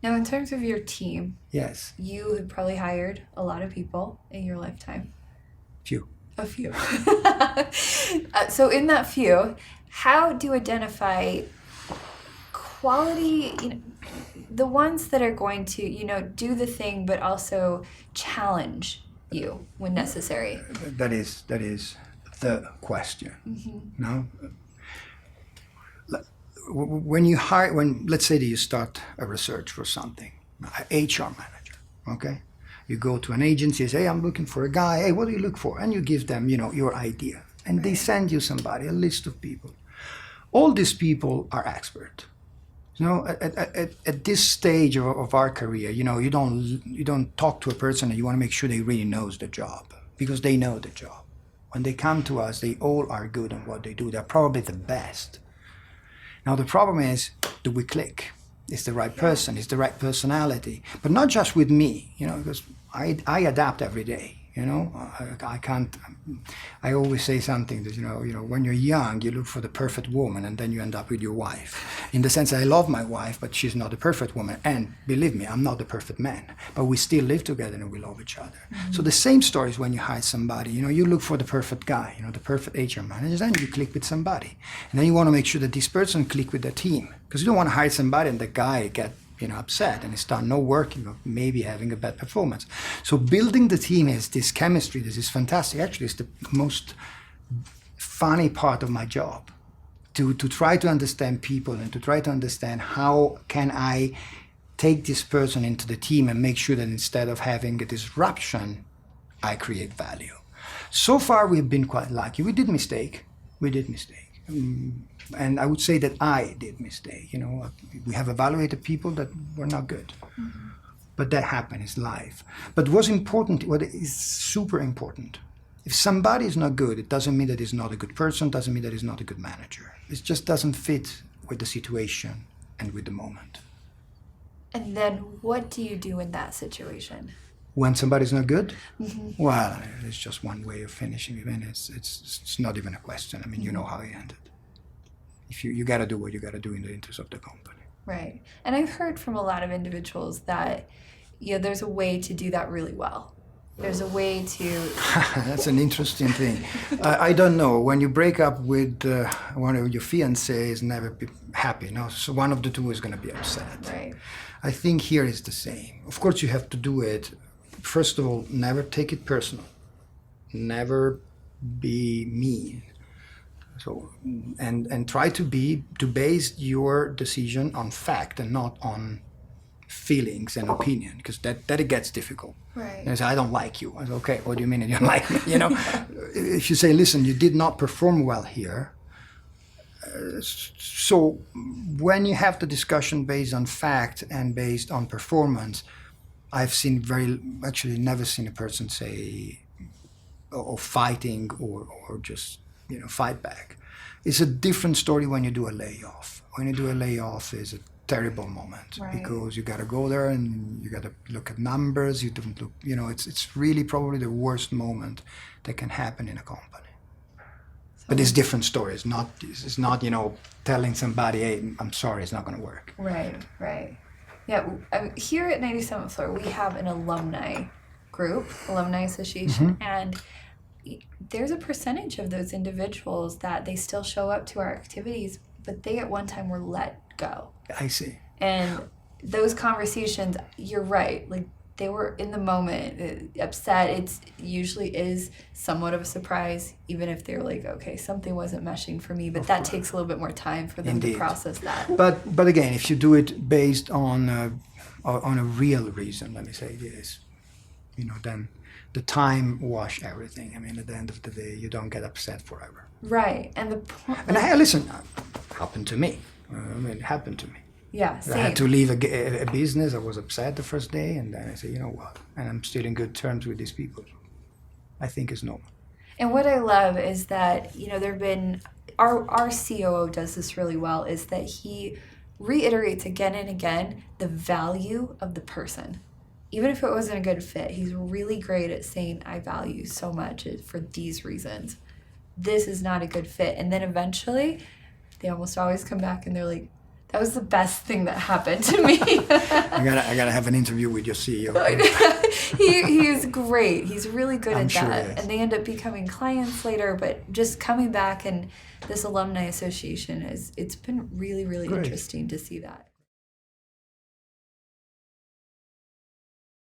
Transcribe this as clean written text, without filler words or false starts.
Now, in terms of your team, Yes. you have probably hired a lot of people in your lifetime. Few. A few. So in that few, how do you identify quality, the ones that are going to, do the thing, but also challenge you when necessary? That is the question. No? Let's say that you start a research for something, HR manager, okay? You go to an agency, say, hey, I'm looking for a guy. Hey, what do you look for? And you give them, your idea. And they send you somebody, a list of people. All these people are expert. At this stage of our career, you don't talk to a person and you want to make sure they really knows the job, because they know the job. When they come to us, they all are good at what they do. They're probably the best. Now the problem is, do we click? Is the right person? Is the right personality? But not just with me, because I adapt every day. I can't. I always say something that when you're young, you look for the perfect woman, and then you end up with your wife. In the sense, I love my wife, but she's not the perfect woman. And believe me, I'm not the perfect man. But we still live together and we love each other. So the same story is when you hire somebody. You look for the perfect guy, the perfect HR manager, and you click with somebody. And then you want to make sure that this person click with the team, because you don't want to hire somebody and the guy get upset and it's done no working or maybe having a bad performance. So building the team is this chemistry. This is fantastic. Actually, it's the most funny part of my job, to try to understand people and to try to understand how can I take this person into the team and make sure that instead of having a disruption, I create value. So far, we've been quite lucky. We did mistake. And I would say that I did mistake. We have evaluated people that were not good. But that happened, it's life. But what is super important, if somebody is not good, it doesn't mean that he's not a good person, doesn't mean that he's not a good manager. It just doesn't fit with the situation and with the moment. And then what do you do in that situation? When somebody's not good? Well, it's just one way of finishing it, and it's not even a question. I mean, you know how you end it. If you got to do what you got to do in the interest of the company. Right. And I've heard from a lot of individuals that there's a way to do that really well. There's a way to... That's an interesting thing. I don't know. When you break up with one of your fiancés, never be happy. No? So one of the two is going to be upset. Right. I think here is the same. Of course, you have to do it. First of all, never take it personal. Never be mean. So, and try to base your decision on fact and not on feelings and opinion, because that it gets difficult. Right. And I say, I don't like you. I say, okay, what do you mean you don't like me? If you say, listen, you did not perform well here. So when you have the discussion based on fact and based on performance, I've never seen a person say, or fighting or just fight back. It's a different story when you do a layoff. When you do a layoff, is a terrible moment, right? Because you got to go there and you got to look at numbers. You don't look, it's really probably the worst moment that can happen in a company. But it's different story. It's not telling somebody, hey, I'm sorry, it's not going to work. Right. Yeah, here at 97th Floor, we have an alumni group, alumni association, and there's a percentage of those individuals that they still show up to our activities, but they at one time were let go. I see. And those conversations, you're right, like they were in the moment upset. It usually is somewhat of a surprise, even if they're like, okay, something wasn't meshing for me, but that takes a little bit more time for them to process that. But again, if you do it based on a real reason, let me say this, then the time wash everything. I mean, at the end of the day, you don't get upset forever. Right, and the point. And listen, happened to me. It happened to me. Yeah, same. I had to leave a business. I was upset the first day, and then I said, you know what? And I'm still in good terms with these people. I think it's normal. And what I love is that, there've been, our COO does this really well, is that he reiterates again and again the value of the person. Even if it wasn't a good fit, he's really great at saying, I value you so much for these reasons. This is not a good fit. And then eventually, they almost always come back and they're like, That was the best thing that happened to me. I gotta have an interview with your CEO. he is great. He's really good I'm at sure that. he is. And they end up becoming clients later, but just coming back and this alumni association it's been really, really Great. interesting to see that.